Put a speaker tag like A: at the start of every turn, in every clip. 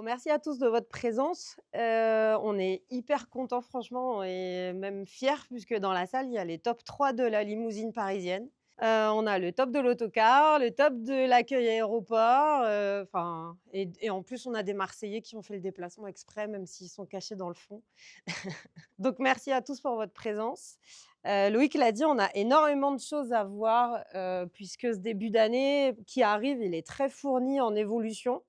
A: Bon, merci à tous de votre présence. On est hyper contents franchement et même fiers puisque dans la salle, il y a les top 3 de la limousine parisienne. On a le top de l'autocar, le top de l'accueil aéroport, enfin et en plus, on a des Marseillais qui ont fait le déplacement exprès, même s'ils sont cachés dans le fond. Donc merci à tous pour votre présence. Loïc l'a dit, on a énormément de choses à voir, puisque ce début d'année qui arrive, il est très fourni en évolution.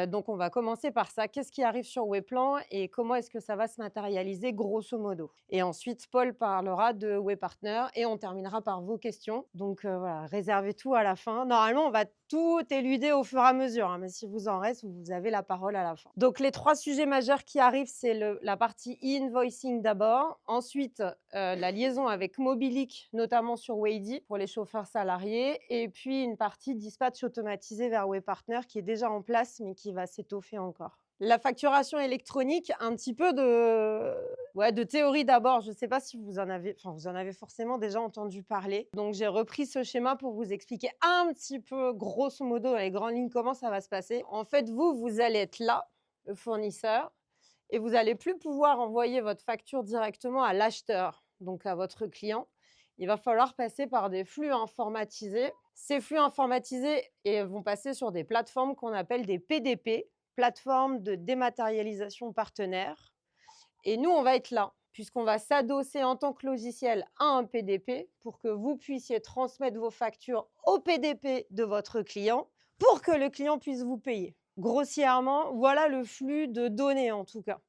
A: Donc on va commencer par ça. Qu'est-ce qui arrive sur Weplan et comment est-ce que ça va se matérialiser grosso modo? Et ensuite, Paul parlera de WePartner et on terminera par vos questions. Donc voilà, réservez tout à la fin. Normalement, on va tout éluder au fur et à mesure, hein, mais si vous en reste, vous avez la parole à la fin. Donc les 3 sujets majeurs qui arrivent, c'est la partie e-invoicing d'abord, ensuite la liaison avec Mobilic, notamment sur Wady pour les chauffeurs salariés, et puis une partie dispatch automatisé vers WePartner qui est déjà en place, mais qui va s'étoffer encore. La facturation électronique, un petit peu de théorie d'abord. Je ne sais pas si vous en avez forcément déjà entendu parler. Donc, j'ai repris ce schéma pour vous expliquer un petit peu, grosso modo, dans les grandes lignes, comment ça va se passer. En fait, vous allez être là, le fournisseur, et vous allez plus pouvoir envoyer votre facture directement à l'acheteur, donc à votre client. Il va falloir passer par des flux informatisés. Ces flux informatisés vont passer sur des plateformes qu'on appelle des PDP, plateformes de dématérialisation partenaire. Et nous, on va être là, puisqu'on va s'adosser en tant que logiciel à un PDP pour que vous puissiez transmettre vos factures au PDP de votre client pour que le client puisse vous payer. Grossièrement, voilà le flux de données en tout cas.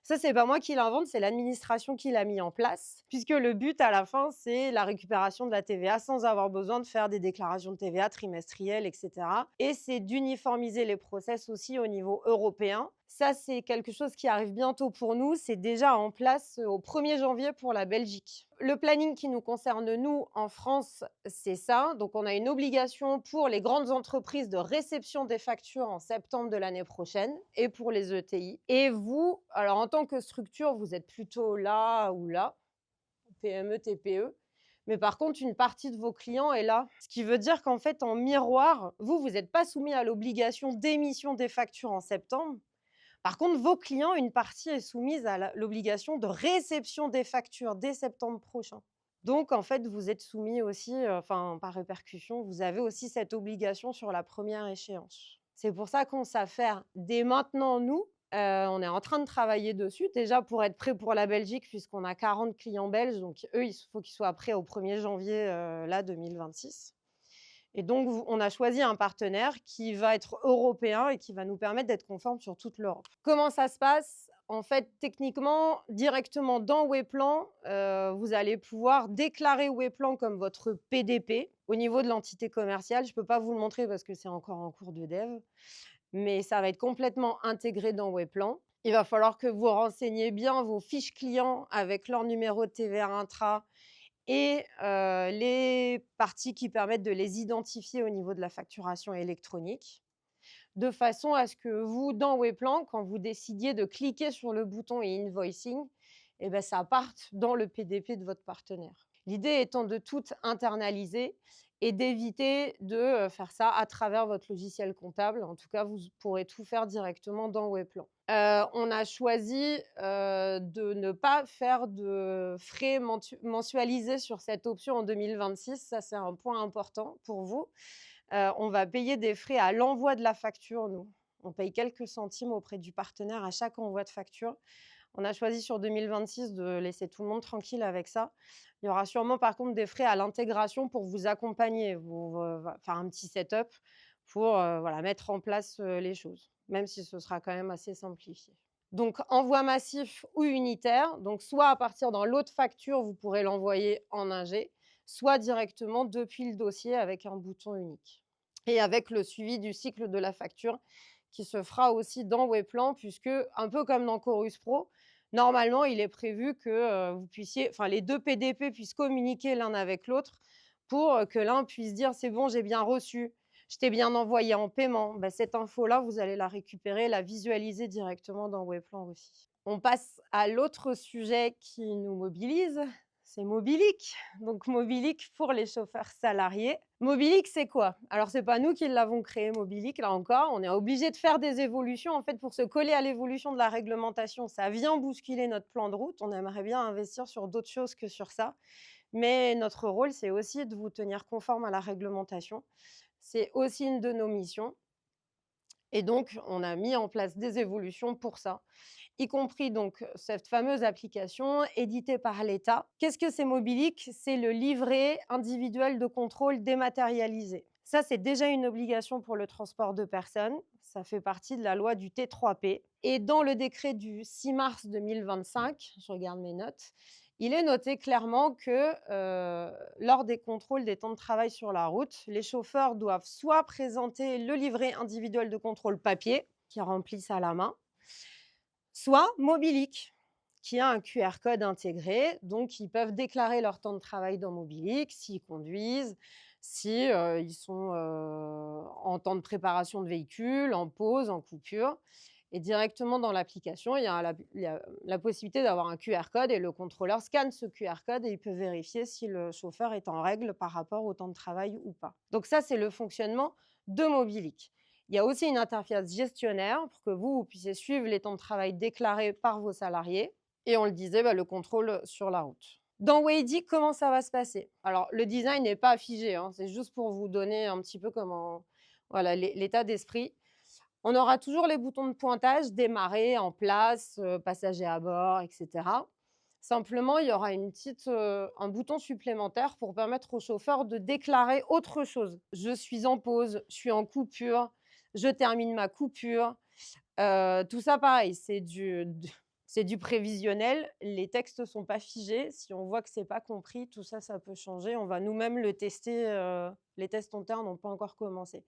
A: Ça, c'est pas moi qui l'invente, c'est l'administration qui l'a mis en place, puisque le but à la fin, c'est la récupération de la TVA sans avoir besoin de faire des déclarations de TVA trimestrielles, etc. Et c'est d'uniformiser les process aussi au niveau européen. Ça, c'est quelque chose qui arrive bientôt pour nous. C'est déjà en place au 1er janvier pour la Belgique. Le planning qui nous concerne, nous, en France, c'est ça. Donc, on a une obligation pour les grandes entreprises de réception des factures en septembre de l'année prochaine et pour les ETI. Et vous, alors en tant que structure, vous êtes plutôt là ou là, PME, TPE. Mais par contre, une partie de vos clients est là. Ce qui veut dire qu'en fait, en miroir, vous n'êtes pas soumis à l'obligation d'émission des factures en septembre. Par contre, vos clients, une partie est soumise à l'obligation de réception des factures dès septembre prochain. Donc, en fait, vous êtes soumis aussi, par répercussion, vous avez aussi cette obligation sur la première échéance. C'est pour ça qu'on s'affaire dès maintenant, nous. On est en train de travailler dessus, déjà pour être prêt pour la Belgique, puisqu'on a 40 clients belges, donc eux, il faut qu'ils soient prêts au 1er janvier 2026. Et donc, on a choisi un partenaire qui va être européen et qui va nous permettre d'être conforme sur toute l'Europe. Comment ça se passe? En fait, techniquement, directement dans Weplan, vous allez pouvoir déclarer Weplan comme votre PDP au niveau de l'entité commerciale. Je ne peux pas vous le montrer parce que c'est encore en cours de dev, mais ça va être complètement intégré dans Weplan. Il va falloir que vous renseigniez bien vos fiches clients avec leur numéro de TVA intra et les parties qui permettent de les identifier au niveau de la facturation électronique, de façon à ce que vous, dans Weplan, quand vous décidiez de cliquer sur le bouton et invoicing, eh ben, ça parte dans le PDP de votre partenaire. L'idée étant de tout internaliser et d'éviter de faire ça à travers votre logiciel comptable. En tout cas, vous pourrez tout faire directement dans Weplan. On a choisi de ne pas faire de frais mensualisés sur cette option en 2026. Ça, c'est un point important pour vous. On va payer des frais à l'envoi de la facture, nous. On paye quelques centimes auprès du partenaire à chaque envoi de facture. On a choisi sur 2026 de laisser tout le monde tranquille avec ça. Il y aura sûrement par contre des frais à l'intégration pour vous accompagner, faire un petit setup pour mettre en place les choses, même si ce sera quand même assez simplifié. Donc, envoi massif ou unitaire, donc soit à partir d'un lot de facture, vous pourrez l'envoyer en ingé, soit directement depuis le dossier avec un bouton unique. Et avec le suivi du cycle de la facture qui se fera aussi dans Weplan, puisque, un peu comme dans Chorus Pro, normalement, il est prévu que les deux PDP puissent communiquer l'un avec l'autre pour que l'un puisse dire c'est bon, j'ai bien reçu, je t'ai bien envoyé en paiement. Cette info-là, vous allez la récupérer, la visualiser directement dans Weplan aussi. On passe à l'autre sujet qui nous mobilise, C'est Mobilic. Donc Mobilic pour les chauffeurs salariés. Mobilic, c'est quoi? Alors, c'est pas nous qui l'avons créé, Mobilic, là encore. On est obligé de faire des évolutions, en fait, pour se coller à l'évolution de la réglementation. Ça vient bousculer notre plan de route. On aimerait bien investir sur d'autres choses que sur ça. Mais notre rôle, c'est aussi de vous tenir conforme à la réglementation. C'est aussi une de nos missions. Et donc, on a mis en place des évolutions pour ça, y compris donc cette fameuse application éditée par l'État. Qu'est-ce que c'est Mobilic? C'est le livret individuel de contrôle dématérialisé. Ça, c'est déjà une obligation pour le transport de personnes. Ça fait partie de la loi du T3P. Et dans le décret du 6 mars 2025, je regarde mes notes, il est noté clairement que lors des contrôles des temps de travail sur la route, les chauffeurs doivent soit présenter le livret individuel de contrôle papier, qui remplissent à la main, soit Mobilic, qui a un QR code intégré. Donc, ils peuvent déclarer leur temps de travail dans Mobilic, s'ils conduisent, si ils sont en temps de préparation de véhicule, en pause, en coupure. Et directement dans l'application, il y a la possibilité d'avoir un QR code et le contrôleur scanne ce QR code et il peut vérifier si le chauffeur est en règle par rapport au temps de travail ou pas. Donc ça, c'est le fonctionnement de Mobilic. Il y a aussi une interface gestionnaire pour que vous puissiez suivre les temps de travail déclarés par vos salariés. Et on le disait, le contrôle sur la route. Dans Waze, comment ça va se passer? Alors, le design n'est pas figé, hein, c'est juste pour vous donner un petit peu comment, voilà, l'état d'esprit. On aura toujours les boutons de pointage, démarrer, en place, passager à bord, etc. Simplement, il y aura un bouton supplémentaire pour permettre au chauffeur de déclarer autre chose. Je suis en pause, je suis en coupure, je termine ma coupure. Tout ça, pareil, c'est du prévisionnel. Les textes ne sont pas figés. Si on voit que ce n'est pas compris, tout ça, ça peut changer. On va nous-mêmes le tester. Les tests internes n'ont pas encore commencé.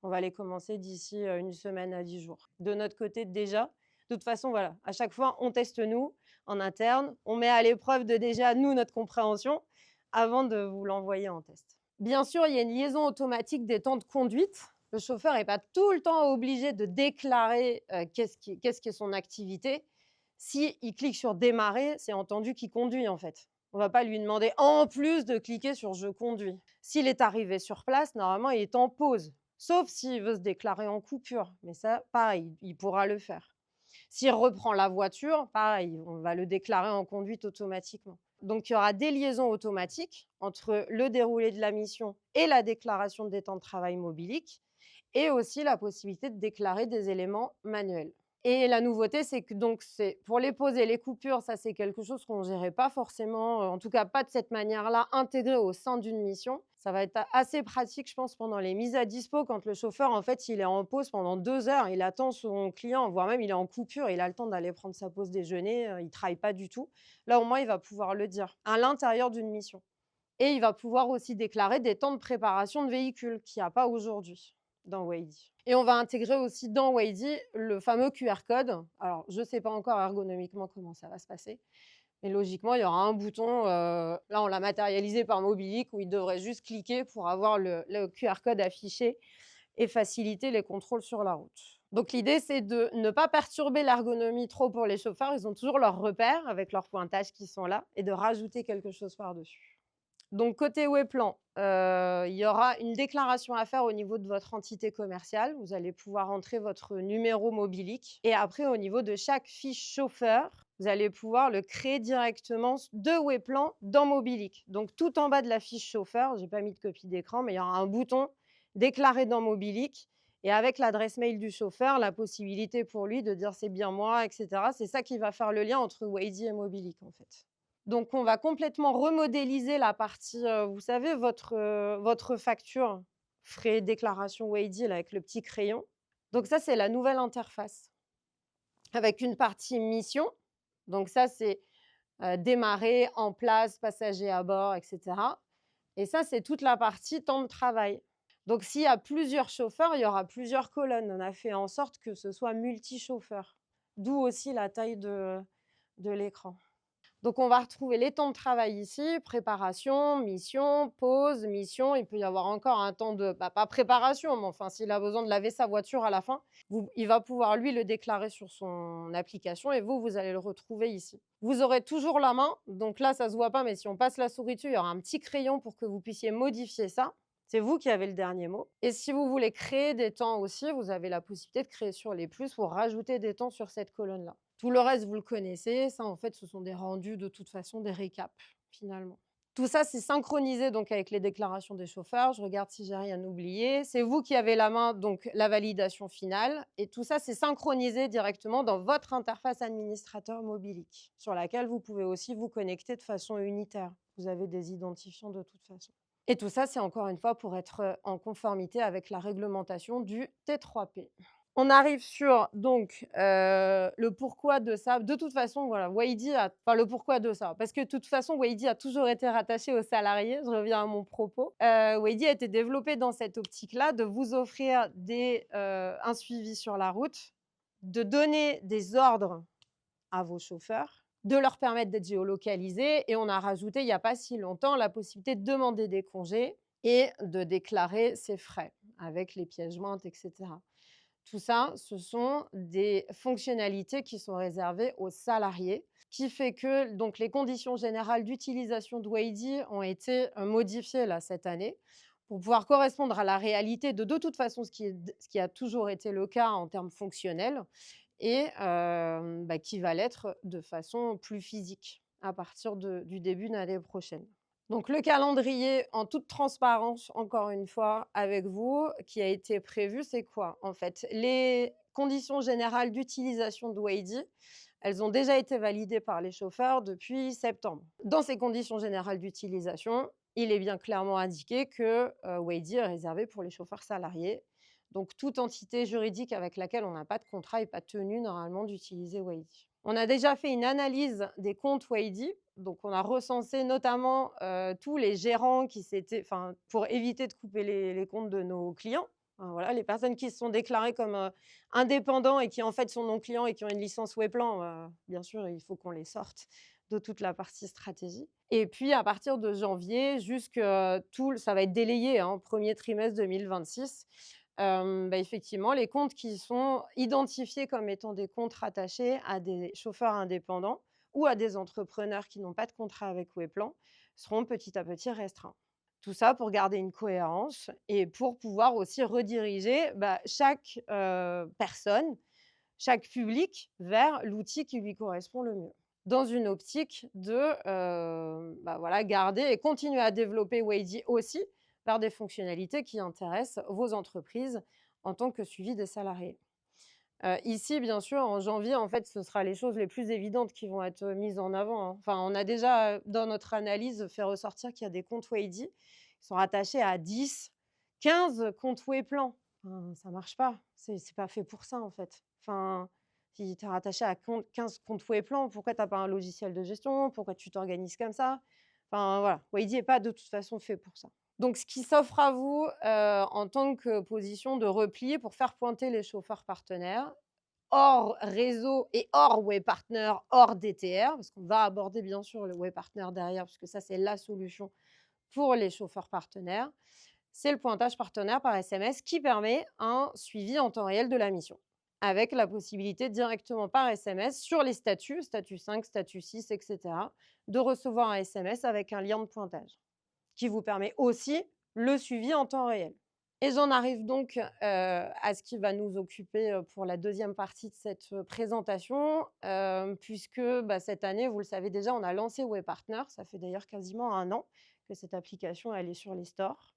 A: On va les commencer d'ici 1 semaine à 10 jours. De notre côté, déjà, de toute façon, voilà, à chaque fois, on teste nous, en interne. On met à l'épreuve de déjà, nous, notre compréhension avant de vous l'envoyer en test. Bien sûr, il y a une liaison automatique des temps de conduite. Le chauffeur n'est pas tout le temps obligé de déclarer qu'est-ce qui est son activité. S'il clique sur démarrer, c'est entendu qu'il conduit en fait. On ne va pas lui demander en plus de cliquer sur je conduis. S'il est arrivé sur place, normalement, il est en pause. Sauf s'il veut se déclarer en coupure. Mais ça, pareil, il pourra le faire. S'il reprend la voiture, pareil, on va le déclarer en conduite automatiquement. Donc, il y aura des liaisons automatiques entre le déroulé de la mission et la déclaration des temps de travail Mobilic, et aussi la possibilité de déclarer des éléments manuels. Et la nouveauté, c'est que donc c'est pour les pauses et les coupures, ça c'est quelque chose qu'on ne gérait pas forcément, en tout cas pas de cette manière-là, intégré au sein d'une mission. Ça va être assez pratique, je pense, pendant les mises à dispo, quand le chauffeur, en fait, il est en pause pendant 2 heures, il attend son client, voire même il est en coupure, il a le temps d'aller prendre sa pause déjeuner, il ne travaille pas du tout. Là, au moins, il va pouvoir le dire à l'intérieur d'une mission. Et il va pouvoir aussi déclarer des temps de préparation de véhicule qu'il n'y a pas aujourd'hui dans Waze. Et on va intégrer aussi dans Waze le fameux QR code. Alors, je ne sais pas encore ergonomiquement comment ça va se passer, mais logiquement, il y aura un bouton. Là, on l'a matérialisé par Mobilic où il devrait juste cliquer pour avoir le QR code affiché et faciliter les contrôles sur la route. Donc, l'idée, c'est de ne pas perturber l'ergonomie trop pour les chauffeurs. Ils ont toujours leurs repères avec leurs pointages qui sont là et de rajouter quelque chose par-dessus. Donc, côté Webplan, il y aura une déclaration à faire au niveau de votre entité commerciale. Vous allez pouvoir entrer votre numéro Mobilic. Et après, au niveau de chaque fiche chauffeur, vous allez pouvoir le créer directement de Webplan dans Mobilic. Donc, tout en bas de la fiche chauffeur, je n'ai pas mis de copie d'écran, mais il y aura un bouton déclarer dans Mobilic. Et avec l'adresse mail du chauffeur, la possibilité pour lui de dire c'est bien moi, etc. C'est ça qui va faire le lien entre Waze et Mobilic, en fait. Donc, on va complètement remodéliser la partie, vous savez, votre facture, frais, déclaration Waze avec le petit crayon. Donc ça, c'est la nouvelle interface avec une partie mission. Donc ça, c'est démarrer, en place, passager à bord, etc. Et ça, c'est toute la partie temps de travail. Donc, s'il y a plusieurs chauffeurs, il y aura plusieurs colonnes. On a fait en sorte que ce soit multi-chauffeur, d'où aussi la taille de l'écran. Donc, on va retrouver les temps de travail ici, préparation, mission, pause, mission. Il peut y avoir encore un temps de, pas préparation, mais enfin, s'il a besoin de laver sa voiture à la fin, il va pouvoir, lui, le déclarer sur son application et vous allez le retrouver ici. Vous aurez toujours la main. Donc là, ça ne se voit pas, mais si on passe la souris dessus, il y aura un petit crayon pour que vous puissiez modifier ça. C'est vous qui avez le dernier mot. Et si vous voulez créer des temps aussi, vous avez la possibilité de créer sur les plus pour rajouter des temps sur cette colonne-là. Tout le reste, vous le connaissez. Ça, en fait, ce sont des rendus de toute façon, des récaps, finalement. Tout ça, c'est synchronisé donc avec les déclarations des chauffeurs. Je regarde si j'ai rien oublié. C'est vous qui avez la main, donc la validation finale. Et tout ça, c'est synchronisé directement dans votre interface administrateur mobilique, sur laquelle vous pouvez aussi vous connecter de façon unitaire. Vous avez des identifiants de toute façon. Et tout ça, c'est encore une fois pour être en conformité avec la réglementation du T3P. On arrive sur donc le pourquoi de ça. De toute façon, voilà, le pourquoi de ça, parce que de toute façon, Waidy a toujours été rattaché aux salariés. Je reviens à mon propos. Waidy a été développé dans cette optique-là de vous offrir un suivi sur la route, de donner des ordres à vos chauffeurs, de leur permettre d'être géolocalisés. Et on a rajouté, il n'y a pas si longtemps, la possibilité de demander des congés et de déclarer ses frais avec les pièces jointes, etc. Tout ça, ce sont des fonctionnalités qui sont réservées aux salariés, qui fait que donc, les conditions générales d'utilisation de Waidy ont été modifiées là, cette année pour pouvoir correspondre à la réalité de toute façon, ce qui a toujours été le cas en termes fonctionnels et qui va l'être de façon plus physique à partir du début de l'année prochaine. Donc le calendrier, en toute transparence, encore une fois, avec vous, qui a été prévu, c'est quoi? En fait, les conditions générales d'utilisation de Waidy, elles ont déjà été validées par les chauffeurs depuis septembre. Dans ces conditions générales d'utilisation, il est bien clairement indiqué que Waidy est réservé pour les chauffeurs salariés. Donc, toute entité juridique avec laquelle on n'a pas de contrat n'est pas tenue normalement d'utiliser Waidy. On a déjà fait une analyse des comptes Waidy. Donc, on a recensé notamment tous les gérants pour éviter de couper les comptes de nos clients. Voilà, les personnes qui se sont déclarées comme indépendants et qui en fait sont non clients et qui ont une licence Webplan, bien sûr, il faut qu'on les sorte de toute la partie stratégie. Et puis, à partir de janvier, ça va être délayé, premier trimestre 2026. Effectivement, les comptes qui sont identifiés comme étant des comptes rattachés à des chauffeurs indépendants ou à des entrepreneurs qui n'ont pas de contrat avec Webplan seront petit à petit restreints. Tout ça pour garder une cohérence et pour pouvoir aussi rediriger chaque personne, chaque public vers l'outil qui lui correspond le mieux. Dans une optique de garder et continuer à développer Waidy aussi vers des fonctionnalités qui intéressent vos entreprises en tant que suivi des salariés. Ici, bien sûr, en janvier, en fait, ce sera les choses les plus évidentes qui vont être mises en avant. Enfin, on a déjà, dans notre analyse, fait ressortir qu'il y a des comptes Waidy qui sont rattachés à 10, 15 comptes Webplan. Ça ne marche pas. C'est pas fait pour ça, en fait. Enfin, si tu es rattaché à 15 comptes Webplan, pourquoi tu n'as pas un logiciel de gestion? Pourquoi tu t'organises comme ça? Enfin, voilà. Waidy n'est pas de toute façon fait pour ça. Donc, ce qui s'offre à vous en tant que position de repli pour faire pointer les chauffeurs partenaires, hors réseau et hors web partner, hors DTR, parce qu'on va aborder bien sûr le web partner derrière, parce que ça, c'est la solution pour les chauffeurs partenaires, c'est le pointage partenaire par SMS qui permet un suivi en temps réel de la mission, avec la possibilité directement par SMS sur les statuts, statut 5, statut 6, etc., de recevoir un SMS avec un lien de pointage qui vous permet aussi le suivi en temps réel. Et j'en arrive donc à ce qui va nous occuper pour la deuxième partie de cette présentation, puisque cette année, vous le savez déjà, on a lancé WebPartner. Ça fait d'ailleurs quasiment 1 an que cette application elle est sur les stores.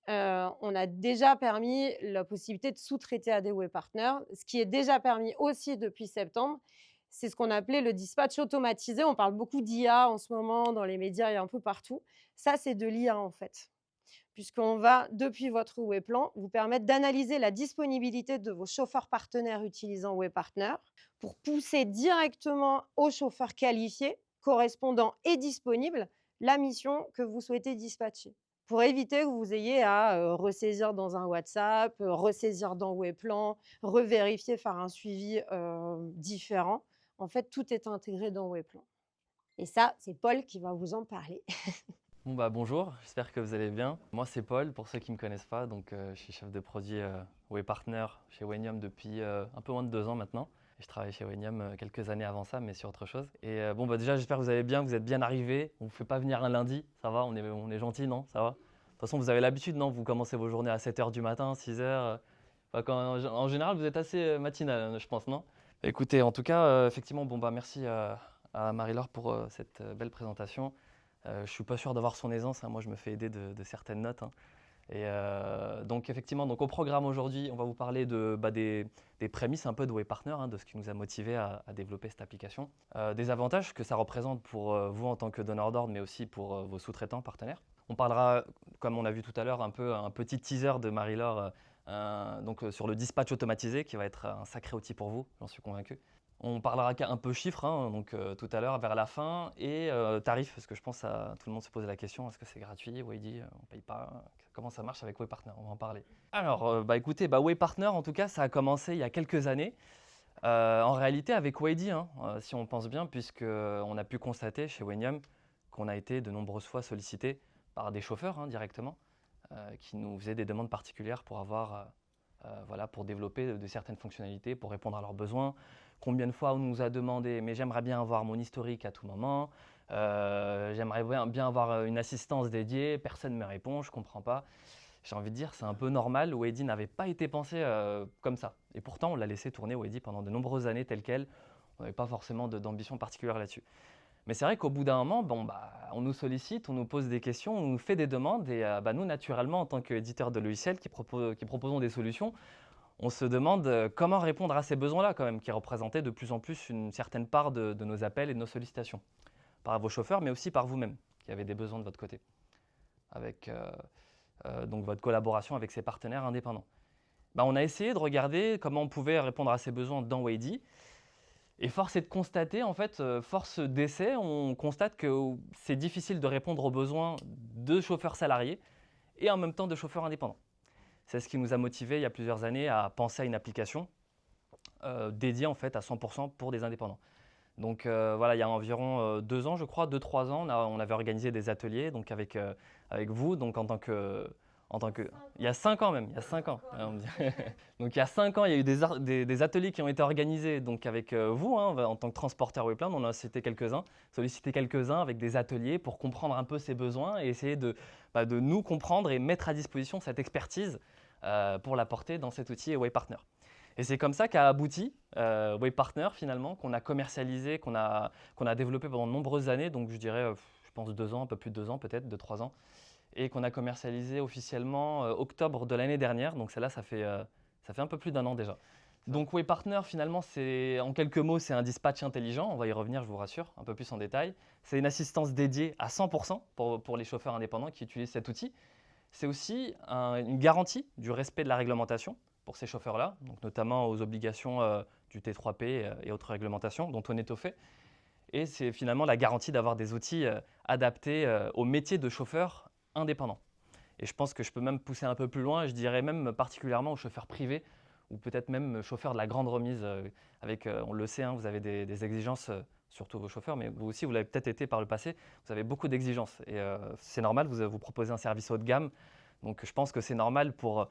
A: On a déjà permis la possibilité de sous-traiter à des WebPartners. Ce qui est déjà permis aussi depuis septembre, c'est ce qu'on appelait le dispatch automatisé. On parle beaucoup d'IA en ce moment dans les médias et un peu partout. Ça, c'est de l'IA en fait, puisqu'on va, depuis votre Webplan, vous permettre d'analyser la disponibilité de vos chauffeurs partenaires utilisant WebPartner pour pousser directement aux chauffeurs qualifiés, correspondants et disponibles la mission que vous souhaitez dispatcher, pour éviter que vous ayez à ressaisir dans un WhatsApp, ressaisir dans Webplan, revérifier, faire un suivi différent. En fait, tout est intégré dans Webplan. Et ça, c'est Paul qui va vous en parler.
B: Bon bah bonjour, j'espère que vous allez bien. Moi c'est Paul, pour ceux qui ne me connaissent pas, donc je suis chef de produit Way Partner chez Wenium depuis un peu moins de 2 ans maintenant. Et je travaille chez Wenium quelques années avant ça, mais sur autre chose. Et bon bah déjà j'espère que vous allez bien, que vous êtes bien arrivés. On ne vous fait pas venir un lundi, ça va, on est gentil, non? Ça va? De toute façon vous avez l'habitude, non? Vous commencez vos journées à 7 h du matin, 6 h. En général vous êtes assez matinal, je pense, non? Écoutez, en tout cas, effectivement, bon bah merci à Marie-Laure pour cette belle présentation. Je ne suis pas sûr d'avoir son aisance, hein. Moi je me fais aider de certaines notes, hein. Et donc effectivement, donc au programme aujourd'hui, on va vous parler des prémices un peu de Way Partner, hein, de ce qui nous a motivés à développer cette application, des avantages que ça représente pour vous en tant que donneur d'ordre, mais aussi pour vos sous-traitants partenaires. On parlera, comme on a vu tout à l'heure, un petit teaser de Marie-Laure sur le dispatch automatisé qui va être un sacré outil pour vous, j'en suis convaincu. On parlera un peu chiffres, hein, donc tout à l'heure vers la fin, et tarifs, parce que je pense que tout le monde se pose la question, est-ce que c'est gratuit, Waydi, on ne paye pas, comment ça marche avec WayPartner, on va en parler. Alors écoutez, WayPartner en tout cas ça a commencé il y a quelques années, en réalité avec Waydi, hein, si on pense bien, puisqu'on a pu constater chez Wenium qu'on a été de nombreuses fois sollicité par des chauffeurs, hein, directement, qui nous faisaient des demandes particulières pour pour développer de certaines fonctionnalités, pour répondre à leurs besoins. Combien de fois on nous a demandé « mais j'aimerais bien avoir mon historique à tout moment, j'aimerais bien avoir une assistance dédiée, personne ne me répond, je ne comprends pas ». J'ai envie de dire, c'est un peu normal, Waydi n'avait pas été pensé comme ça. Et pourtant, on l'a laissé tourner Waydi pendant de nombreuses années tel quel. On n'avait pas forcément d'ambition particulière là-dessus. Mais c'est vrai qu'au bout d'un moment, on nous sollicite, on nous pose des questions, on nous fait des demandes et nous, naturellement, en tant qu'éditeur de logiciels qui proposons des solutions, on se demande comment répondre à ces besoins-là quand même, qui représentaient de plus en plus une certaine part de nos appels et de nos sollicitations. Par vos chauffeurs, mais aussi par vous-même, qui avez des besoins de votre côté, avec donc votre collaboration avec ces partenaires indépendants. On a essayé de regarder comment on pouvait répondre à ces besoins dans Waydi. Et force est de constater, en fait, force d'essai, on constate que c'est difficile de répondre aux besoins de chauffeurs salariés et en même temps de chauffeurs indépendants. C'est ce qui nous a motivés il y a plusieurs années à penser à une application dédiée en fait à 100% pour des indépendants. Donc voilà, il y a environ 2 ans, je crois, 2-3 ans, on avait organisé des ateliers donc avec vous, donc il y a 5 ans même, il y a 5 ans. Donc il y a 5 ans, il y a eu des ateliers qui ont été organisés donc avec vous, hein, en tant que transporteur Wayplan. On a sollicité quelques-uns avec des ateliers pour comprendre un peu ces besoins et essayer de nous comprendre et mettre à disposition cette expertise pour l'apporter dans cet outil WayPartner. Et c'est comme ça qu'a abouti WayPartner finalement, qu'on a commercialisé, qu'on a développé pendant de nombreuses années, donc je dirais, je pense 2 ans, un peu plus de 2 ans peut-être, 2-3 ans, et qu'on a commercialisé officiellement octobre de l'année dernière, donc celle-là ça fait un peu plus d'1 an déjà. Donc WayPartner finalement, en quelques mots, c'est un dispatch intelligent, on va y revenir, je vous rassure, un peu plus en détail. C'est une assistance dédiée à 100% pour les chauffeurs indépendants qui utilisent cet outil. C'est aussi une garantie du respect de la réglementation pour ces chauffeurs-là, donc notamment aux obligations du T3P et autres réglementations dont on est au fait. Et c'est finalement la garantie d'avoir des outils adaptés au métier de chauffeur indépendant. Et je pense que je peux même pousser un peu plus loin, je dirais même particulièrement aux chauffeurs privés ou peut-être même chauffeurs de la grande remise. On le sait, hein, vous avez des exigences, surtout vos chauffeurs, mais vous aussi, vous l'avez peut-être été par le passé, vous avez beaucoup d'exigences. Et c'est normal, vous proposez un service haut de gamme. Donc je pense que c'est normal pour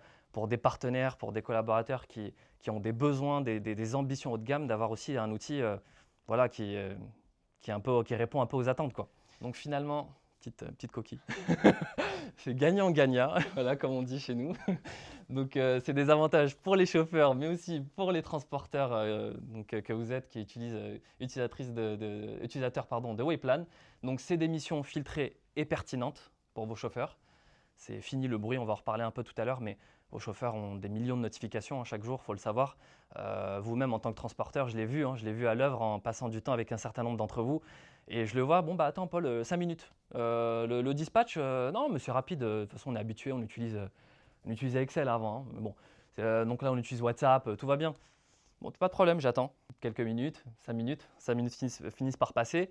B: des partenaires, pour des collaborateurs qui ont des besoins, des ambitions haut de gamme, d'avoir aussi un outil qui répond un peu aux attentes, quoi. Donc finalement, petite coquille. C'est gagnant-gagnant, voilà, comme on dit chez nous. Donc c'est des avantages pour les chauffeurs, mais aussi pour les transporteurs que vous êtes, qui utilisent utilisateurs de Wayplan. Donc c'est des missions filtrées et pertinentes pour vos chauffeurs. C'est fini le bruit, on va en reparler un peu tout à l'heure, mais vos chauffeurs ont des millions de notifications chaque jour, il faut le savoir. Vous-même, en tant que transporteur, je l'ai vu à l'œuvre en passant du temps avec un certain nombre d'entre vous. Et je le vois, attends Paul, 5 minutes. Le dispatch, non, mais c'est rapide. De toute façon, on est habitué, on utilisait Excel avant, hein, mais bon. Donc là, on utilise WhatsApp, tout va bien. Bon, pas de problème, j'attends. Quelques minutes, 5 minutes, 5 minutes finissent par passer.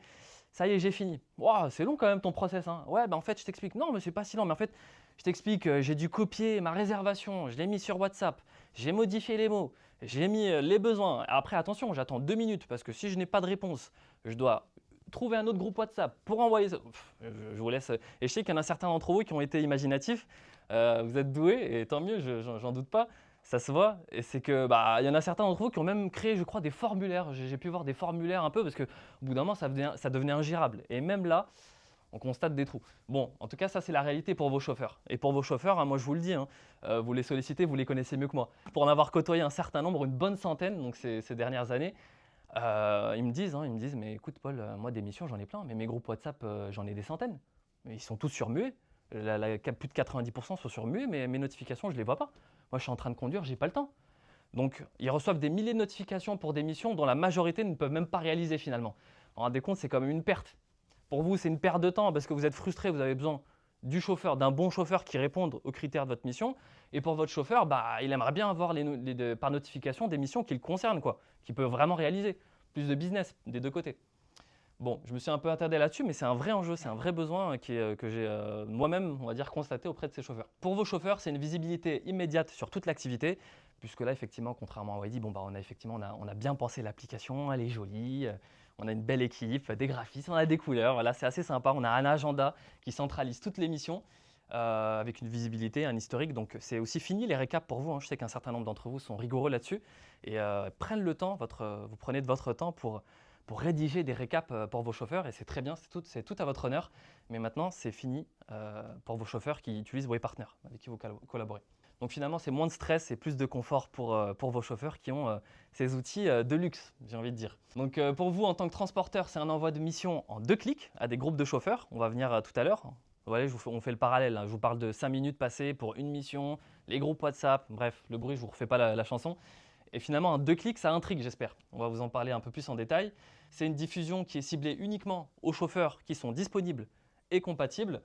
B: Ça y est, j'ai fini. Wow, c'est long quand même ton process, hein. Ouais, en fait, je t'explique. Non, mais c'est pas si long. Mais en fait, je t'explique, j'ai dû copier ma réservation, je l'ai mis sur WhatsApp, j'ai modifié les mots, j'ai mis les besoins. Après, attention, j'attends 2 minutes parce que si je n'ai pas de réponse, je dois trouver un autre groupe WhatsApp pour envoyer ça. Je vous laisse. Et je sais qu'il y en a certains d'entre vous qui ont été imaginatifs. Vous êtes doués et tant mieux, j'en doute pas. Ça se voit. Et c'est que il y en a certains d'entre vous qui ont même créé, je crois, des formulaires. J'ai pu voir des formulaires un peu parce qu'au bout d'un moment, ça devenait ingérable. Et même là, on constate des trous. Bon, en tout cas, ça, c'est la réalité pour vos chauffeurs. Et pour vos chauffeurs, hein, moi, je vous le dis, hein, vous les sollicitez, vous les connaissez mieux que moi. Pour en avoir côtoyé un certain nombre, une bonne centaine, donc ces dernières années, ils me disent, mais écoute, Paul, moi, des missions, j'en ai plein, mais mes groupes WhatsApp, j'en ai des centaines. Mais ils sont tous sur muet. Plus de 90% sont sur muet, mais mes notifications, je ne les vois pas. Moi, je suis en train de conduire, je n'ai pas le temps. Donc, ils reçoivent des milliers de notifications pour des missions dont la majorité ne peuvent même pas réaliser finalement. Vous vous rendez compte, c'est quand même une perte. Pour vous, c'est une perte de temps parce que vous êtes frustré, vous avez besoin du chauffeur, d'un bon chauffeur qui réponde aux critères de votre mission. Et pour votre chauffeur, il aimerait bien avoir par notification des missions qui le concernent, qu'il peut vraiment réaliser. Plus de business des deux côtés. Bon, je me suis un peu attardé là-dessus, mais c'est un vrai enjeu, c'est un vrai besoin que j'ai moi-même, on va dire, constaté auprès de ces chauffeurs. Pour vos chauffeurs, c'est une visibilité immédiate sur toute l'activité, puisque là, effectivement, contrairement à Wadi, on a bien pensé l'application, elle est jolie, on a une belle équipe, des graphismes, on a des couleurs, voilà, c'est assez sympa. On a un agenda qui centralise toutes les missions avec une visibilité, un historique. Donc, c'est aussi fini les récaps pour vous, hein. Je sais qu'un certain nombre d'entre vous sont rigoureux là-dessus et prennent le temps, vous prenez de votre temps pour rédiger des récaps pour vos chauffeurs et c'est très bien, c'est tout à votre honneur. Mais maintenant, c'est fini pour vos chauffeurs qui utilisent WayPartner, avec qui vous collaborez. Donc finalement, c'est moins de stress et plus de confort pour vos chauffeurs qui ont ces outils de luxe, j'ai envie de dire. Donc pour vous, en tant que transporteur, c'est un envoi de mission en 2 clics à des groupes de chauffeurs. On va venir tout à l'heure. Voilà, on fait le parallèle, hein. Je vous parle de 5 minutes passées pour une mission, les groupes WhatsApp, bref, le bruit, je ne vous refais pas la chanson. Et finalement, en 2 clics, ça intrigue, j'espère. On va vous en parler un peu plus en détail. C'est une diffusion qui est ciblée uniquement aux chauffeurs qui sont disponibles et compatibles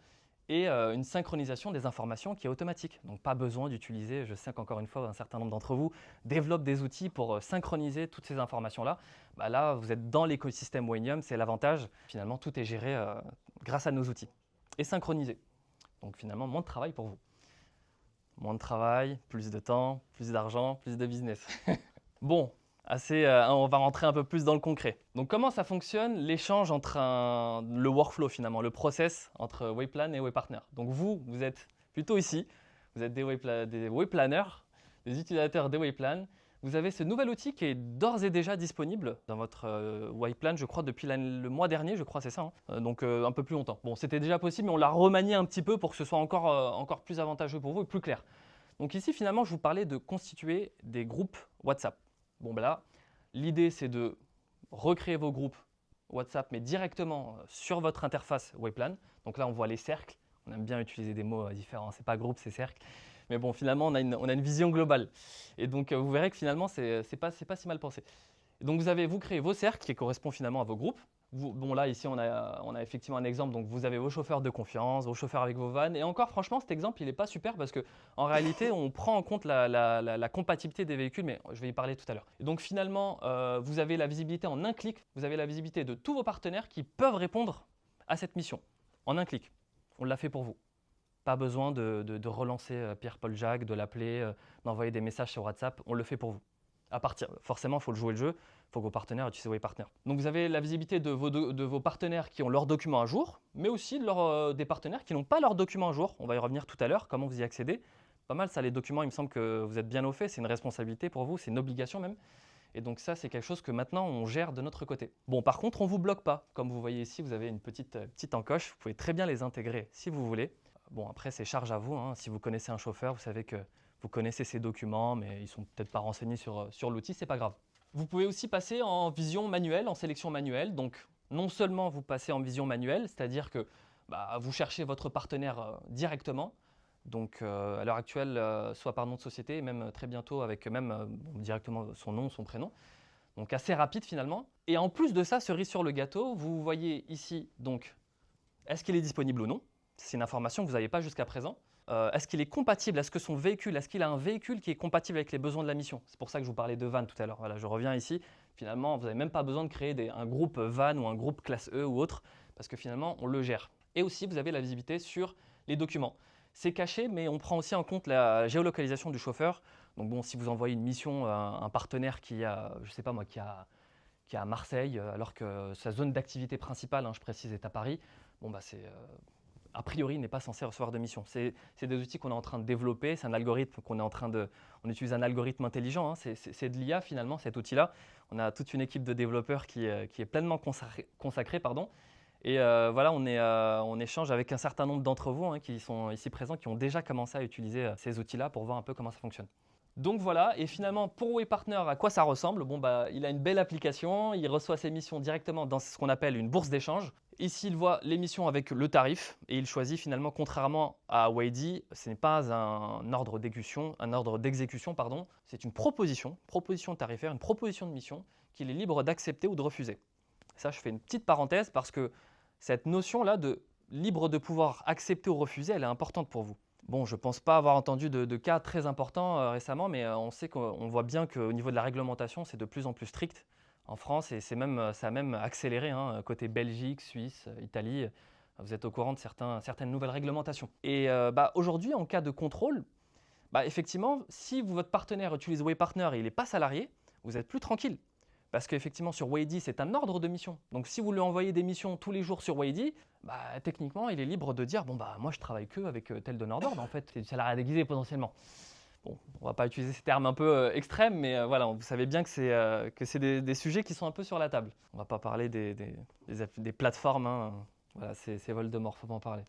B: et une synchronisation des informations qui est automatique. Donc pas besoin d'utiliser, je sais qu'encore une fois, un certain nombre d'entre vous développent des outils pour synchroniser toutes ces informations-là. Là, vous êtes dans l'écosystème Wanium, c'est l'avantage. Finalement, tout est géré grâce à nos outils et synchronisé. Donc finalement, moins de travail pour vous. Moins de travail, plus de temps, plus d'argent, plus de business. Bon, on va rentrer un peu plus dans le concret. Donc comment ça fonctionne l'échange entre le workflow finalement, le process entre Wayplan et Waypartner. Donc vous êtes plutôt ici, vous êtes des Wayplanners, des utilisateurs des Wayplan. Vous avez ce nouvel outil qui est d'ores et déjà disponible dans votre Wayplan, je crois, depuis le mois dernier, je crois, c'est ça, hein. Donc un peu plus longtemps. Bon, c'était déjà possible, mais on l'a remanié un petit peu pour que ce soit encore plus avantageux pour vous et plus clair. Donc ici, finalement, je vous parlais de constituer des groupes WhatsApp. Bon, là, l'idée, c'est de recréer vos groupes WhatsApp, mais directement sur votre interface Wayplan. Donc là, on voit les cercles. On aime bien utiliser des mots différents. C'est pas groupe, c'est cercle. Mais bon, finalement, on a une vision globale. Et donc, vous verrez que finalement, c'est pas si mal pensé. Et donc, vous créez vos cercles qui correspondent finalement à vos groupes. Bon, là, ici, on a effectivement un exemple. Donc, vous avez vos chauffeurs de confiance, vos chauffeurs avec vos vannes. Et encore, franchement, cet exemple, il n'est pas super parce qu'en réalité, on prend en compte la compatibilité des véhicules, mais je vais y parler tout à l'heure. Et donc, finalement, vous avez la visibilité en un clic. Vous avez la visibilité de tous vos partenaires qui peuvent répondre à cette mission en un clic. On l'a fait pour vous. Pas besoin de relancer Pierre-Paul Jacques, de l'appeler, d'envoyer des messages sur WhatsApp. On le fait pour vous. Forcément, il faut jouer le jeu. Il faut que vos partenaires utilisent Waypartner. Donc vous avez la visibilité de vos partenaires qui ont leurs documents à jour, mais aussi des partenaires qui n'ont pas leurs documents à jour. On va y revenir tout à l'heure, comment vous y accédez. Pas mal ça, les documents, il me semble que vous êtes bien au fait, c'est une responsabilité pour vous, c'est une obligation même. Et donc ça, c'est quelque chose que maintenant, on gère de notre côté. Bon, par contre, on ne vous bloque pas. Comme vous voyez ici, vous avez une petite encoche. Vous pouvez très bien les intégrer si vous voulez. Bon, après, c'est charge à vous, hein. Si vous connaissez un chauffeur, vous savez que vous connaissez ses documents, mais ils ne sont peut-être pas renseignés sur l'outil, c'est pas grave. Vous pouvez aussi passer en vision manuelle, en sélection manuelle. Donc, non seulement vous passez en vision manuelle, c'est-à-dire que vous cherchez votre partenaire directement, donc à l'heure actuelle, soit par nom de société, et même très bientôt avec directement son nom, son prénom. Donc assez rapide finalement. Et en plus de ça, cerise sur le gâteau, vous voyez ici donc est-ce qu'il est disponible ou non. C'est une information que vous n'avez pas jusqu'à présent. Est-ce qu'il est compatible? Est-ce qu'il a un véhicule qui est compatible avec les besoins de la mission? C'est pour ça que je vous parlais de van tout à l'heure. Voilà, je reviens ici. Finalement, vous n'avez même pas besoin de créer un groupe van ou un groupe classe E ou autre, parce que finalement, on le gère. Et aussi, vous avez la visibilité sur les documents. C'est caché, mais on prend aussi en compte la géolocalisation du chauffeur. Donc bon, si vous envoyez une mission à un partenaire qui a, je sais pas moi, qui qui est à Marseille, alors que sa zone d'activité principale, je précise, est à Paris, a priori, il n'est pas censé recevoir de mission. C'est des outils qu'on est en train de développer, c'est un algorithme on utilise un algorithme intelligent, c'est de l'IA finalement, cet outil-là. On a toute une équipe de développeurs qui est pleinement consacrée, pardon. Et voilà, on échange avec un certain nombre d'entre vous qui sont ici présents, qui ont déjà commencé à utiliser ces outils-là pour voir un peu comment ça fonctionne. Donc voilà, et finalement pour Waypartner, à quoi ça ressemble? Il a une belle application, il reçoit ses missions directement dans ce qu'on appelle une bourse d'échange. Ici, il voit les missions avec le tarif et il choisit finalement, contrairement à Wady, ce n'est pas un ordre d'exécution, c'est une proposition tarifaire, une proposition de mission qu'il est libre d'accepter ou de refuser. Ça, je fais une petite parenthèse parce que cette notion-là de libre de pouvoir accepter ou refuser, elle est importante pour vous. Bon, je ne pense pas avoir entendu de cas très importants récemment, mais on voit bien qu'au niveau de la réglementation, c'est de plus en plus strict en France et ça a même accéléré côté Belgique, Suisse, Italie. Vous êtes au courant de certaines nouvelles réglementations. Et aujourd'hui, en cas de contrôle, effectivement, si votre partenaire utilise Waypartner et il n'est pas salarié, vous êtes plus tranquille. Parce qu'effectivement, sur Wady, c'est un ordre de mission. Donc, si vous lui envoyez des missions tous les jours sur Wady, techniquement, il est libre de dire moi, je travaille que avec tel donneur d'ordre. En fait, c'est du salariat déguisé potentiellement. Bon, on ne va pas utiliser ces termes un peu extrêmes, mais voilà, vous savez bien que c'est des sujets qui sont un peu sur la table. On ne va pas parler des plateformes. Voilà, c'est Voldemort, faut pas en parler.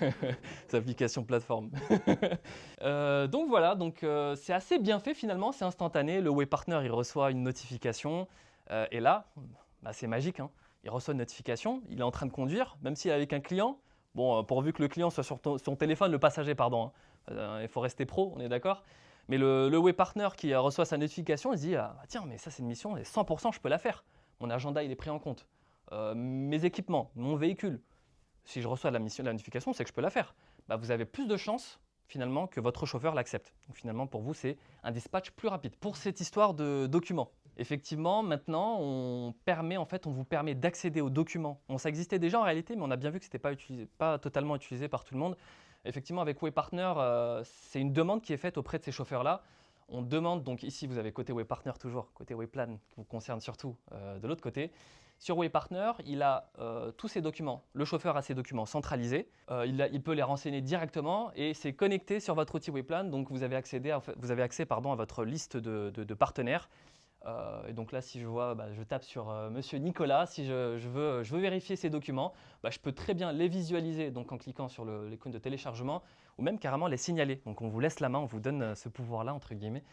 B: Les applications plateformes. Donc voilà, c'est assez bien fait finalement, c'est instantané. Le Waypartner, il reçoit une notification et là, c'est magique. Il reçoit une notification, il est en train de conduire, même s'il est avec un client. Bon, pourvu que le client soit sur son téléphone, le passager, pardon. Il faut rester pro, on est d'accord. Mais le Waypartner qui reçoit sa notification, il se dit tiens, mais ça c'est une mission, et 100% je peux la faire. Mon agenda, il est pris en compte. Mes équipements, mon véhicule. Si je reçois la notification, c'est que je peux la faire. Vous avez plus de chances finalement que votre chauffeur l'accepte. Donc finalement, pour vous, c'est un dispatch plus rapide. Pour cette histoire de documents, effectivement, maintenant, on vous permet d'accéder aux documents. Ça existait déjà en réalité, mais on a bien vu que ce n'était pas totalement utilisé par tout le monde. Effectivement, avec Waypartner, c'est une demande qui est faite auprès de ces chauffeurs-là. On demande, donc ici, vous avez côté Waypartner toujours, côté Wayplan, qui vous concerne surtout de l'autre côté. Sur Waypartner, il a tous ses documents. Le chauffeur a ses documents centralisés. Il peut les renseigner directement et c'est connecté sur votre outil Wayplan. Donc vous avez accès à votre liste de partenaires. Et donc là, si je vois, je tape sur Monsieur Nicolas. Si je veux vérifier ces documents, je peux très bien les visualiser donc en cliquant sur l'icône de téléchargement ou même carrément les signaler. Donc on vous laisse la main, on vous donne ce pouvoir-là entre guillemets.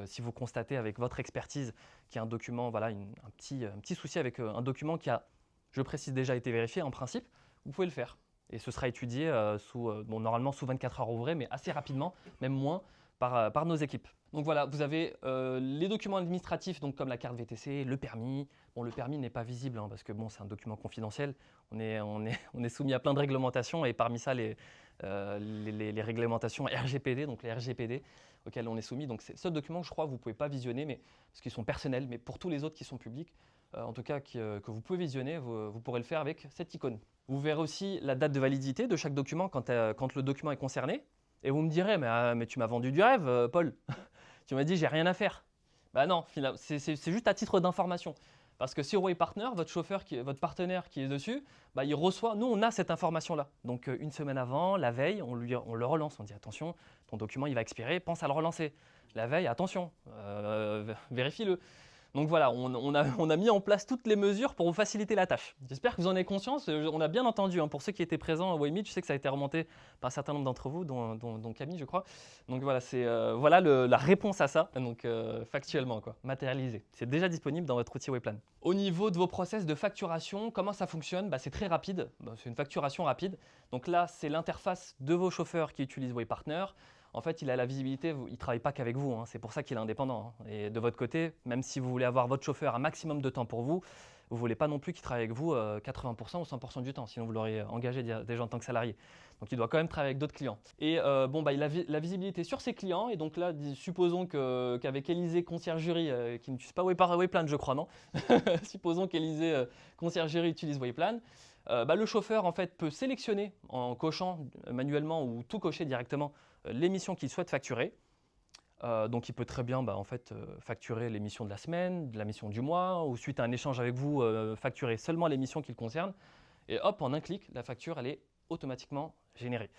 B: Si vous constatez avec votre expertise qu'il y a un document, un petit souci avec un document qui a, je précise, déjà été vérifié en principe, vous pouvez le faire. Et ce sera étudié normalement sous 24 heures ouvrées, mais assez rapidement, même moins, par nos équipes. Donc voilà, vous avez les documents administratifs, donc comme la carte VTC, le permis. Bon, le permis n'est pas visible parce que c'est un document confidentiel. On est soumis à plein de réglementations et parmi ça, les réglementations RGPD, donc les RGPD auxquelles on est soumis. Donc c'est ce document que je crois que vous ne pouvez pas visionner, mais parce qu'ils sont personnels, mais pour tous les autres qui sont publics, en tout cas que vous pouvez visionner, vous pourrez le faire avec cette icône. Vous verrez aussi la date de validité de chaque document quand le document est concerné. Et vous me direz, mais tu m'as vendu du rêve, Paul. Tu m'as dit, j'ai rien à faire. Non, c'est juste à titre d'information. Parce que sur Waypartner, votre partenaire qui est dessus, il reçoit, nous on a cette information-là. Donc une semaine avant, la veille, on le relance. On dit attention, ton document il va expirer, pense à le relancer. La veille, attention, vérifie-le. Donc voilà, on a mis en place toutes les mesures pour vous faciliter la tâche. J'espère que vous en avez conscience. On a bien entendu, pour ceux qui étaient présents à Waymeet, je sais que ça a été remonté par un certain nombre d'entre vous, dont Camille, je crois. Donc voilà, c'est la réponse à ça, donc factuellement, matérialisé. C'est déjà disponible dans votre outil Wayplan. Au niveau de vos process de facturation, comment ça fonctionne? C'est très rapide, c'est une facturation rapide. Donc là, c'est l'interface de vos chauffeurs qui utilisent Waypartner. En fait, il a la visibilité, il ne travaille pas qu'avec vous, c'est pour ça qu'il est indépendant. Et de votre côté, même si vous voulez avoir votre chauffeur un maximum de temps pour vous, vous ne voulez pas non plus qu'il travaille avec vous 80% ou 100% du temps, sinon vous l'auriez engagé déjà en tant que salarié. Donc il doit quand même travailler avec d'autres clients. Et il a la visibilité sur ses clients, et donc là, supposons qu'avec Élysée Conciergerie, qui n'utilise pas Wayplan, je crois, non? Supposons qu'Élysée Conciergerie utilise Wayplan. Le chauffeur en fait, peut sélectionner en cochant manuellement ou tout cocher directement les missions qu'il souhaite facturer. Donc il peut très bien en fait, facturer les missions de la semaine, de la mission du mois, ou suite à un échange avec vous, facturer seulement les missions qui le concernent. Et hop, en un clic, la facture, elle est automatiquement générée.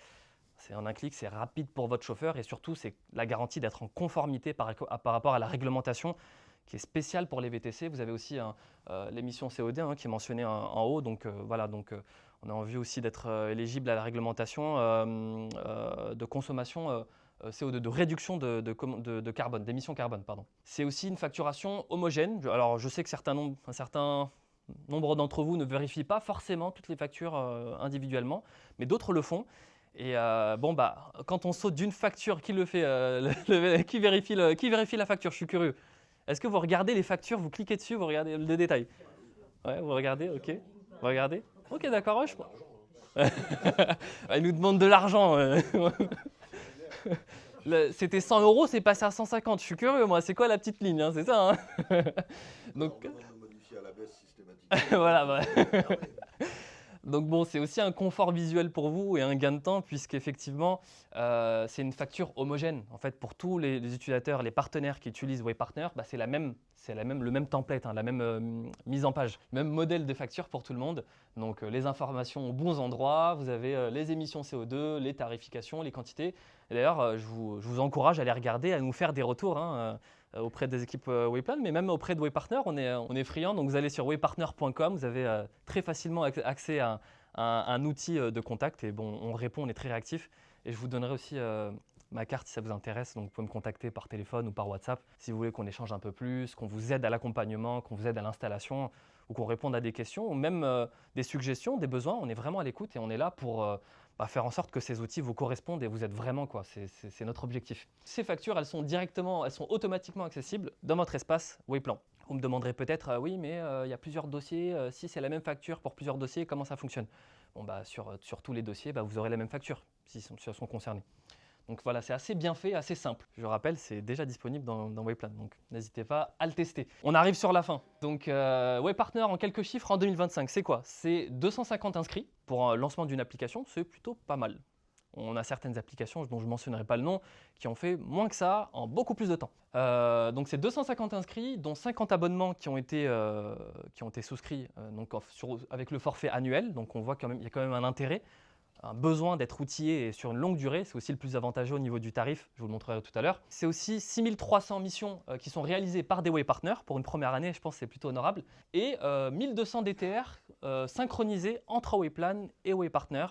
B: C'est en un clic, c'est rapide pour votre chauffeur et surtout, c'est la garantie d'être en conformité par rapport à la réglementation qui est spéciale pour les VTC. Vous avez aussi l'émission COD qui est mentionnée en haut. Donc voilà, on a envie aussi d'être éligible à la réglementation de consommation CO2, de réduction de carbone, d'émissions carbone, pardon. C'est aussi une facturation homogène. Alors je sais que un certain nombre d'entre vous ne vérifient pas forcément toutes les factures individuellement, mais d'autres le font. Et quand on saute d'une facture, qui le fait qui vérifie la facture? Je suis curieux. Est-ce que vous regardez les factures, vous cliquez dessus, vous regardez le détail? Ouais, vous regardez, ok. Vous regardez? Ok, d'accord, ouais, je crois. Il nous demande de l'argent. C'était 100 €, c'est passé à 150. Je suis curieux, moi. C'est quoi la petite ligne, hein? C'est ça, hein? Donc, voilà. Donc bon, c'est aussi un confort visuel pour vous et un gain de temps puisqu'effectivement, c'est une facture homogène. En fait, pour tous les utilisateurs, les partenaires qui utilisent Waypartner, c'est le même template, la même mise en page, le même modèle de facture pour tout le monde. Donc les informations aux bons endroits, vous avez les émissions CO2, les tarifications, les quantités. Et d'ailleurs, je vous encourage à aller regarder, à nous faire des retours auprès des équipes Wayplan, mais même auprès de Waypartner, on est friand. Donc vous allez sur waypartner.com, vous avez très facilement accès à un outil de contact et bon, on répond, on est très réactif. Et je vous donnerai aussi ma carte si ça vous intéresse, donc vous pouvez me contacter par téléphone ou par WhatsApp si vous voulez qu'on échange un peu plus, qu'on vous aide à l'accompagnement, qu'on vous aide à l'installation ou qu'on réponde à des questions ou même des suggestions, des besoins. On est vraiment à l'écoute et on est là pour faire en sorte que ces outils vous correspondent et vous êtes vraiment, quoi. C'est notre objectif. Ces factures, elles sont automatiquement accessibles dans votre espace Wayplan. Vous me demanderez peut-être, oui, mais il y a plusieurs dossiers. Si c'est la même facture pour plusieurs dossiers, comment ça fonctionne? Bon, sur tous les dossiers, vous aurez la même facture si ils sont concernés. Donc voilà, c'est assez bien fait, assez simple. Je rappelle, c'est déjà disponible dans Wayplan, donc n'hésitez pas à le tester. On arrive sur la fin. Donc Waypartner en quelques chiffres en 2025, c'est quoi? C'est 250 inscrits pour un lancement d'une application, c'est plutôt pas mal. On a certaines applications dont je ne mentionnerai pas le nom qui ont fait moins que ça en beaucoup plus de temps. Donc c'est 250 inscrits, dont 50 abonnements qui ont été souscrits avec le forfait annuel. Donc on voit qu'il y a quand même un intérêt, un besoin d'être outillé et sur une longue durée. C'est aussi le plus avantageux au niveau du tarif, je vous le montrerai tout à l'heure. C'est aussi 6300 missions qui sont réalisées par des Waypartners. Pour une première année, je pense que c'est plutôt honorable. Et 1200 DTR synchronisés entre Wayplan et Waypartner.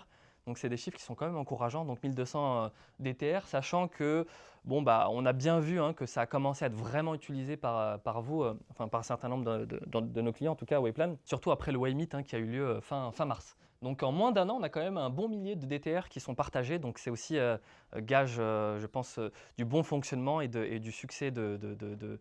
B: Donc c'est des chiffres qui sont quand même encourageants, donc 1200 DTR, sachant que on a bien vu que ça a commencé à être vraiment utilisé par vous, par un certain nombre de nos clients, en tout cas Wayplan, surtout après le Waymeet qui a eu lieu fin mars. Donc en moins d'un an, on a quand même un bon millier de DTR qui sont partagés, donc c'est aussi gage, je pense, du bon fonctionnement et du succès de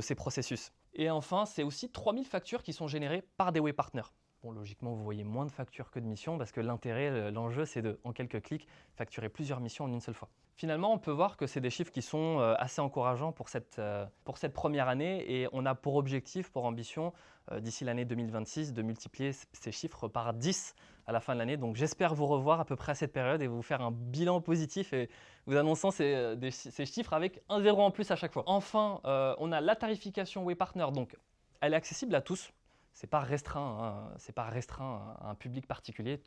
B: ces processus. Et enfin, c'est aussi 3000 factures qui sont générées par des Waypartners. Bon, logiquement, vous voyez moins de factures que de missions parce que l'enjeu, c'est en quelques clics, facturer plusieurs missions en une seule fois. Finalement, on peut voir que c'est des chiffres qui sont assez encourageants pour cette première année et on a pour objectif, pour ambition, d'ici l'année 2026, de multiplier ces chiffres par 10 à la fin de l'année. Donc j'espère vous revoir à peu près à cette période et vous faire un bilan positif et vous annonçant ces chiffres avec un zéro en plus à chaque fois. Enfin, on a la tarification Waypartner, donc elle est accessible à tous. C'est pas restreint à un public particulier.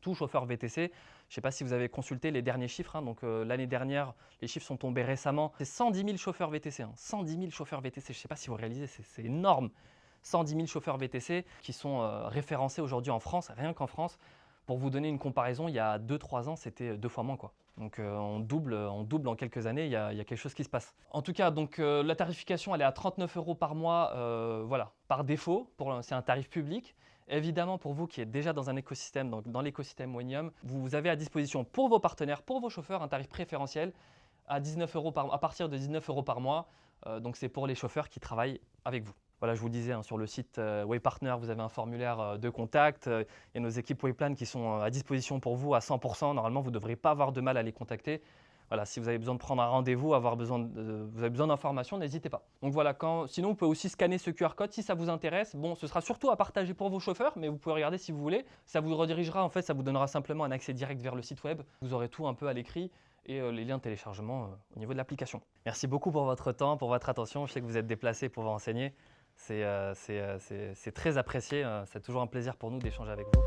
B: Tout chauffeur VTC, je ne sais pas si vous avez consulté les derniers chiffres. Donc l'année dernière, les chiffres sont tombés récemment. C'est 110 000 chauffeurs VTC. 110 000 chauffeurs VTC, je ne sais pas si vous réalisez, c'est énorme. 110 000 chauffeurs VTC qui sont référencés aujourd'hui en France, rien qu'en France. Pour vous donner une comparaison, il y a 2-3 ans, c'était 2 fois moins, quoi. Donc on double en quelques années, il y a quelque chose qui se passe. En tout cas, donc la tarification, elle est à 39 € par mois, voilà, par défaut. C'est un tarif public. Évidemment, pour vous qui êtes déjà dans un écosystème, dans l'écosystème Wenium, vous avez à disposition pour vos partenaires, pour vos chauffeurs, un tarif préférentiel à partir de 19 € par mois. Donc c'est pour les chauffeurs qui travaillent avec vous. Voilà, je vous disais, sur le site Waypartner, vous avez un formulaire de contact. Il y a nos équipes Wayplan qui sont à disposition pour vous à 100%. Normalement, vous ne devrez pas avoir de mal à les contacter. Voilà, si vous avez besoin de prendre un rendez-vous, vous avez besoin d'informations, n'hésitez pas. Donc voilà, sinon vous pouvez aussi scanner ce QR code si ça vous intéresse. Bon, ce sera surtout à partager pour vos chauffeurs, mais vous pouvez regarder si vous voulez. Ça vous redirigera, en fait, ça vous donnera simplement un accès direct vers le site web. Vous aurez tout un peu à l'écrit et les liens de téléchargement au niveau de l'application. Merci beaucoup pour votre temps, pour votre attention. Je sais que vous êtes déplacés pour vous renseigner. C'est très apprécié. C'est toujours un plaisir pour nous d'échanger avec vous.